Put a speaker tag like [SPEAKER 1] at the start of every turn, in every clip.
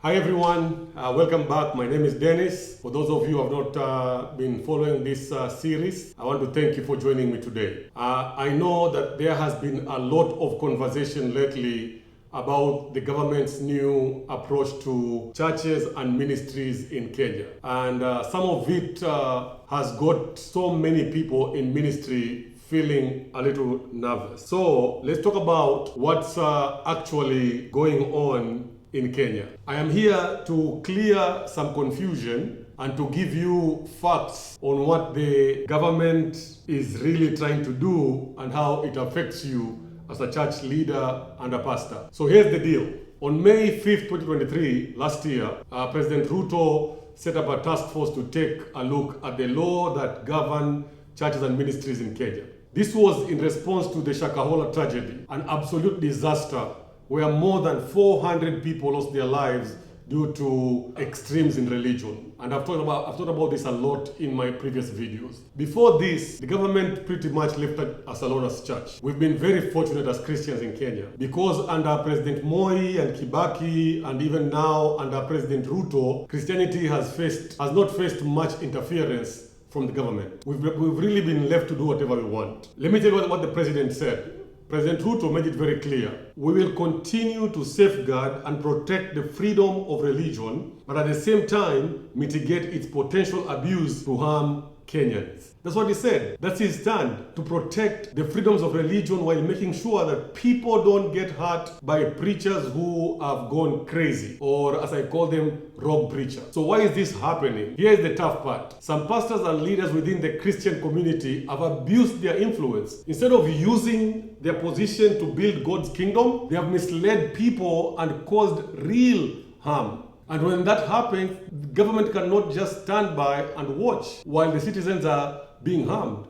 [SPEAKER 1] Hi everyone, welcome back. My name is Dennis. For those of you who have not been following this series, I want to thank you for joining me today. I know that there has been a lot of conversation lately about the government's new approach to churches and ministries in Kenya. And some of it has got so many people in ministry feeling a little nervous. So let's talk about what's actually going on in Kenya. I am here to clear some confusion and to give you facts on what the government is really trying to do and how it affects you as a church leader and a pastor. So here's the deal. On May 5th, 2023, last year, President Ruto set up a task force to take a look at the law that govern churches and ministries in Kenya. This was in response to the Shaka tragedy, an absolute disaster where more than 400 people lost their lives due to extremes in religion. And I've talked about this a lot in my previous videos. Before this, the government pretty much left us alone as church. We've been very fortunate as Christians in Kenya because under President Moi and Kibaki and even now under President Ruto, Christianity has not faced much interference from the government. We've really been left to do whatever we want. Let me tell you what the president said. President Ruto made it very clear. We will continue to safeguard and protect the freedom of religion, but at the same time, mitigate its potential abuse to harm Kenyans. That's what he said. That's his stand, to protect the freedoms of religion while making sure that people don't get hurt by preachers who have gone crazy, or as I call them, rogue preachers. So why is this happening? Here's the tough part. Some pastors and leaders within the Christian community have abused their influence. Instead of using their position to build God's kingdom, they have misled people and caused real harm. And when that happens, the government cannot just stand by and watch while the citizens are being harmed.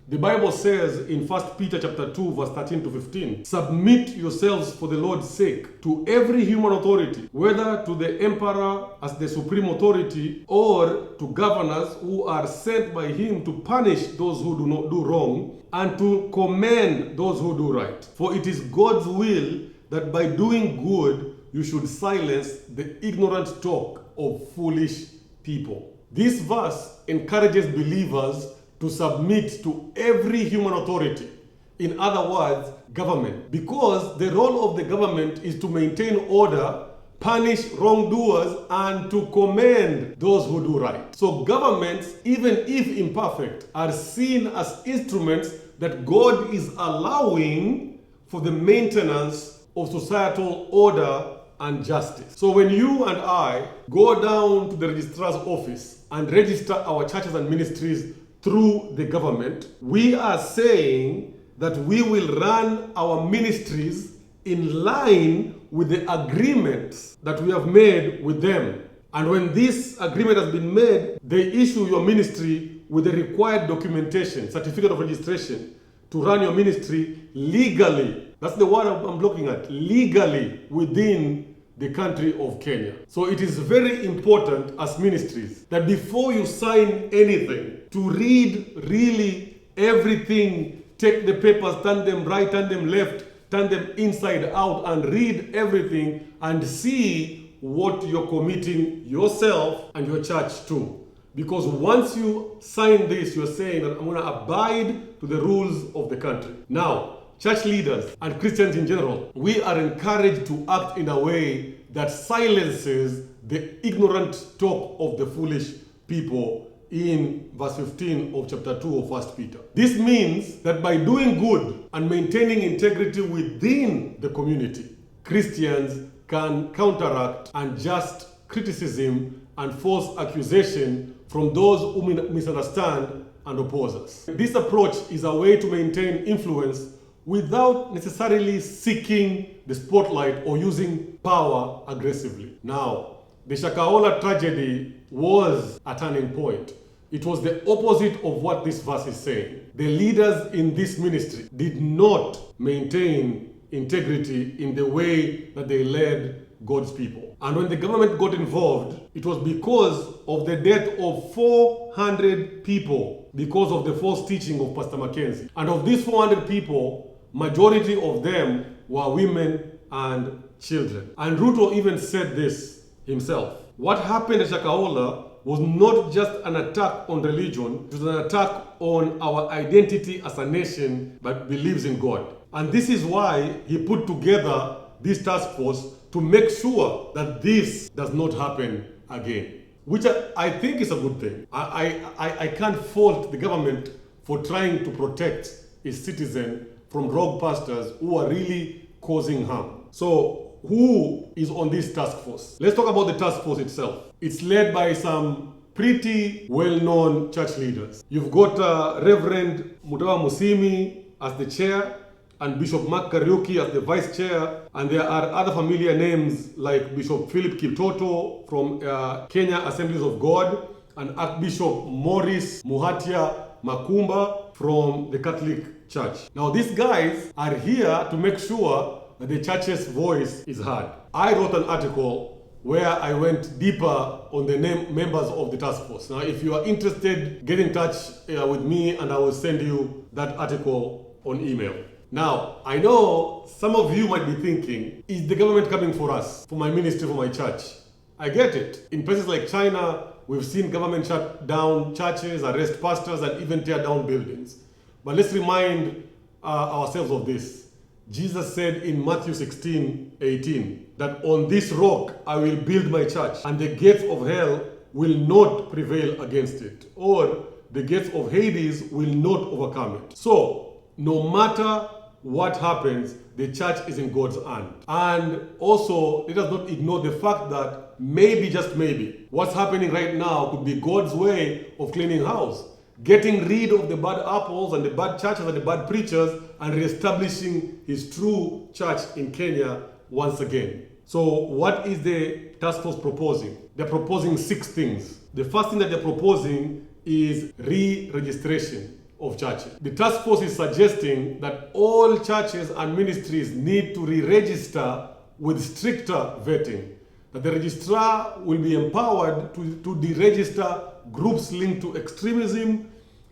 [SPEAKER 1] The Bible says in 1 Peter chapter 2, verse 13 to 15, submit yourselves for the Lord's sake to every human authority, whether to the emperor as the supreme authority or to governors who are sent by him to punish those who do not do wrong and to commend those who do right. For it is God's will that by doing good, you should silence the ignorant talk of foolish people. This verse encourages believers to submit to every human authority. In other words, government. Because the role of the government is to maintain order, punish wrongdoers, and to commend those who do right. So governments, even if imperfect, are seen as instruments that God is allowing for the maintenance of societal order and justice. So when you and I go down to the registrar's office and register our churches and ministries through the government, we are saying that we will run our ministries in line with the agreements that we have made with them. And when this agreement has been made, they issue your ministry with the required documentation, certificate of registration, to run your ministry legally. That's the word I'm looking at, legally within the country of Kenya. So it is very important as ministries that before you sign anything, to read really everything, take the papers, turn them right, turn them left, turn them inside out, and read everything and see what you're committing yourself and your church to. Because once you sign this, you're saying that I'm going to abide to the rules of the country. Now, church leaders and Christians in general, we are encouraged to act in a way that silences the ignorant talk of the foolish people in verse 15 of chapter 2 of 1 Peter. This means that by doing good and maintaining integrity within the community, Christians can counteract unjust criticism and false accusation from those who misunderstand and oppose us. This approach is a way to maintain influence without necessarily seeking the spotlight or using power aggressively. Now, the Shaka tragedy was a turning point. It was the opposite of what this verse is saying. The leaders in this ministry did not maintain integrity in the way that they led God's people. And when the government got involved, it was because of the death of 400 people because of the false teaching of Pastor Mackenzie. And of these 400 people, majority of them were women and children. And Ruto even said this himself. What happened at Shaka was not just an attack on religion, it was an attack on our identity as a nation that believes in God. And this is why he put together this task force to make sure that this does not happen again, which I think is a good thing. I can't fault the government for trying to protect its citizens from rogue pastors who are really causing harm. So, who is on this task force? Let's talk about the task force itself. It's led by some pretty well-known church leaders. You've got Reverend Mutawa Musimi as the chair, and Bishop Mark Kariuki as the vice chair, and there are other familiar names like Bishop Philip Kiptoto from Kenya Assemblies of God, and Archbishop Morris Muhatia Makumba from the Catholic Church. Now these guys are here to make sure that the church's voice is heard. I wrote an article where I went deeper on the members of the task force. Now if you are interested, get in touch with me and I will send you that article on email. Now, I know some of you might be thinking, is the government coming for us, for my ministry, for my church? I get it. In places like China, we've seen government shut down churches, arrest pastors, and even tear down buildings. But let's remind ourselves of this. Jesus said in Matthew 16:18 that on this rock I will build my church, and the gates of hell will not prevail against it, or the gates of Hades will not overcome it. So, no matter what happens, the church is in God's hand. And also, let us not ignore the fact that maybe, just maybe, what's happening right now could be God's way of cleaning house, getting rid of the bad apples and the bad churches and the bad preachers, and reestablishing his true church in Kenya once again. So what is the task force proposing? They're proposing 6 things. The first thing that they're proposing is re-registration of churches. The task force is suggesting that all churches and ministries need to re-register with stricter vetting. That the registrar will be empowered to deregister groups linked to extremism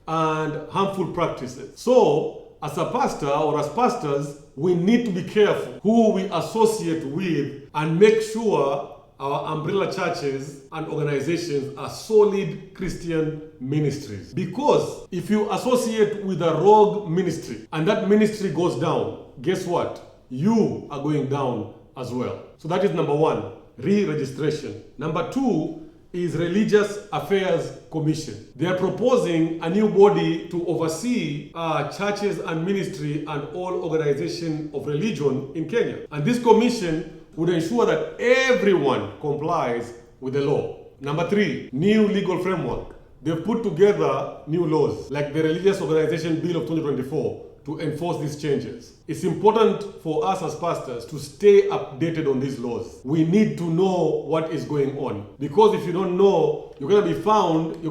[SPEAKER 1] and harmful practices. So, as a pastor or as pastors, we need to be careful who we associate with and make sure our umbrella churches and organizations are solid Christian ministries. Because if you associate with a rogue ministry and that ministry goes down, guess what? You are going down as well. So that is number 1, re-registration. Number 2 is Religious Affairs Commission. They are proposing a new body to oversee churches and ministry and all organization of religion in Kenya. And this commission would ensure that everyone complies with the law. Number 3, new legal framework. They've put together new laws, like the Religious Organization Bill of 2024, to enforce these changes. It's important for us as pastors to stay updated on these laws. We need to know what is going on. Because if you don't know, you're gonna be found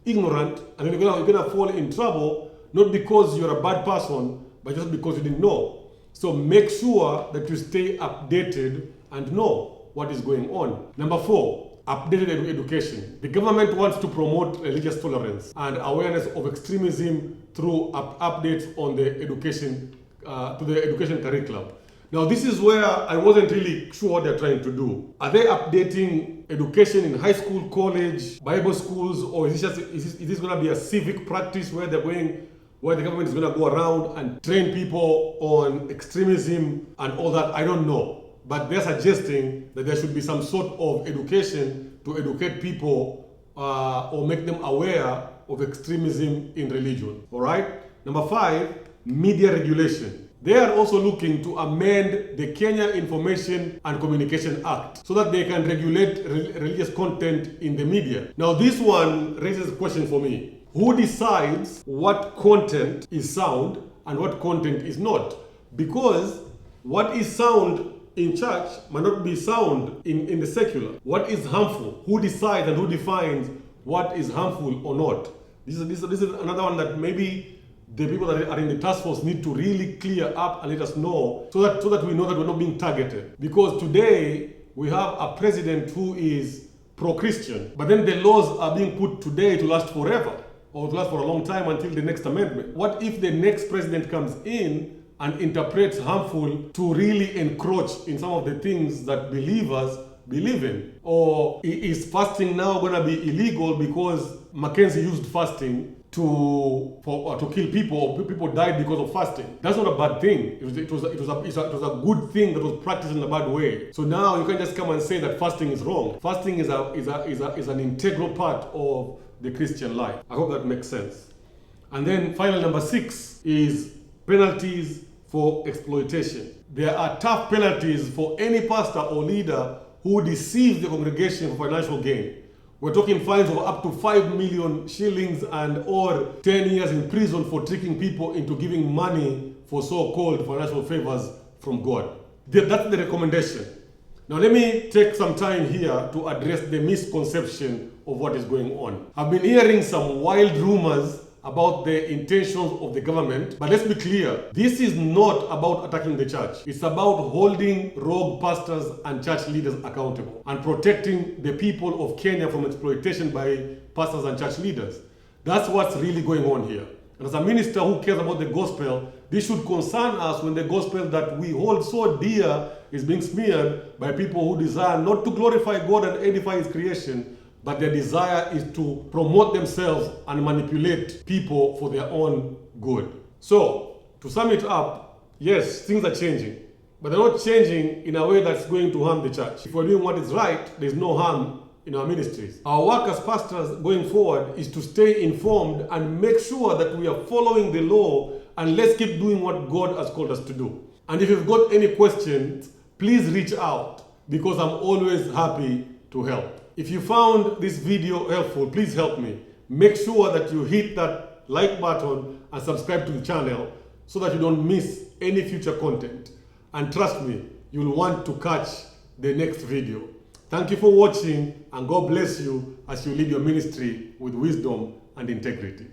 [SPEAKER 1] ignorant, and then you're gonna fall in trouble, not because you're a bad person, but just because you didn't know. So make sure that you stay updated and know what is going on. Number 4, updated education. The government wants to promote religious tolerance and awareness of extremism through updates on the education, to the education curriculum. Now this is where I wasn't really sure what they're trying to do. Are they updating education in high school, college, Bible schools, or is this going to be a civic practice where the government is going to go around and train people on extremism and all that? I don't know. But they're suggesting that there should be some sort of education to educate people or make them aware of extremism in religion. All right? Number 5, media regulation. They are also looking to amend the Kenya Information and Communication Act so that they can regulate religious content in the media. Now this one raises a question for me. Who decides what content is sound and what content is not? Because what is sound in church might not be sound in the secular. What is harmful? Who decides and who defines what is harmful or not? This is another one that maybe the people that are in the task force need to really clear up and let us know so that we know that we're not being targeted. Because today we have a president who is pro-Christian, but then the laws are being put today to last forever, or to last for a long time until the next amendment. What if the next president comes in and interprets harmful to really encroach in some of the things that believers believe in? Or is fasting now going to be illegal because Mackenzie used fasting to kill people, or people died because of fasting? That's not a bad thing. It was a good thing that was practiced in a bad way. So now you can't just come and say that fasting is wrong. Fasting is an integral part of the Christian life. I hope that makes sense. And then final number 6 is penalties for exploitation. There are tough penalties for any pastor or leader who deceives the congregation for financial gain. We're talking fines of up to 5 million shillings and or 10 years in prison for tricking people into giving money for so-called financial favors from God. That's the recommendation. Now let me take some time here to address the misconception of what is going on. I've been hearing some wild rumors about the intentions of the government, but let's be clear, this is not about attacking the church. It's about holding rogue pastors and church leaders accountable and protecting the people of Kenya from exploitation by pastors and church leaders. That's what's really going on here. And as a minister who cares about the gospel, this should concern us when the gospel that we hold so dear is being smeared by people who desire not to glorify God and edify His creation, but their desire is to promote themselves and manipulate people for their own good. So, to sum it up, yes, things are changing, but they're not changing in a way that's going to harm the church. If we're doing what is right, there's no harm in our ministries. Our work as pastors going forward is to stay informed and make sure that we are following the law, and let's keep doing what God has called us to do. And if you've got any questions, please reach out, because I'm always happy to help. If you found this video helpful, please help me. Make sure that you hit that like button and subscribe to the channel so that you don't miss any future content. And trust me, you'll want to catch the next video. Thank you for watching, and God bless you as you lead your ministry with wisdom and integrity.